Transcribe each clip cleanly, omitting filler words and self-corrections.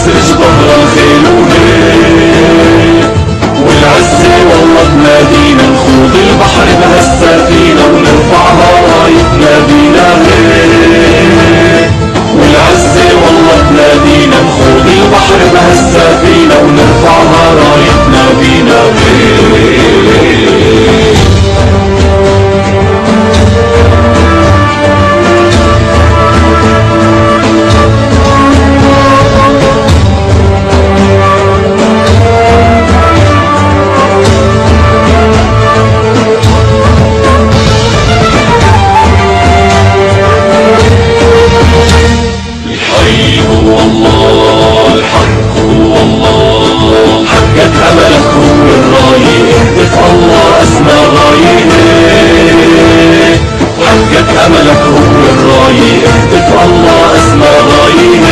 تسرج ظهر الخيل وهيك، والعزة والله تنادينا نخوض البحر بهالسفينة ونرفعها رايتنا بينا هيك، والعزة والله تنادينا نخوض البحر بهالسفينة ونرفعها رايتنا بينا هيك. أملك هو الراية، اهتف الله أسمى غاية،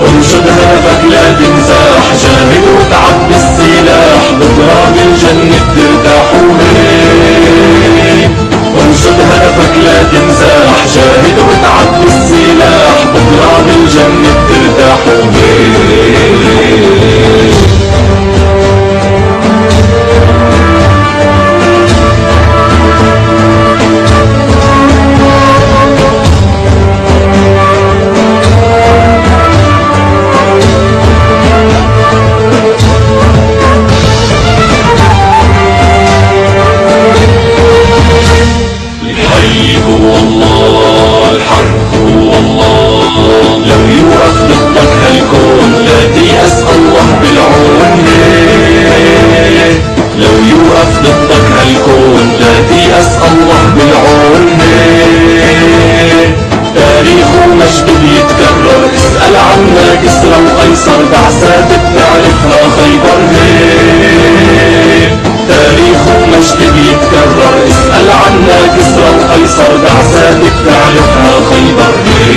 انشد هدفك لا تنزاح، جاهد وتعب بالسلاح، بكرة بالجنة ترتاح وهيك، انشد هدفك لا تنزاح، جاهد وتعب بالسلاح، بكرة بالجنة ترتاح وهيك. بعثات بتعرفها خيبر هيك، تاريخ ومجد بيتكرر، اسأل عنا كسرى وقيصر، بعثات بتعرفها خيبر هيك.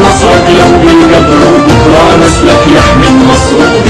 نصرك لو بالقبر وبكرة نسلك يحمي النصر.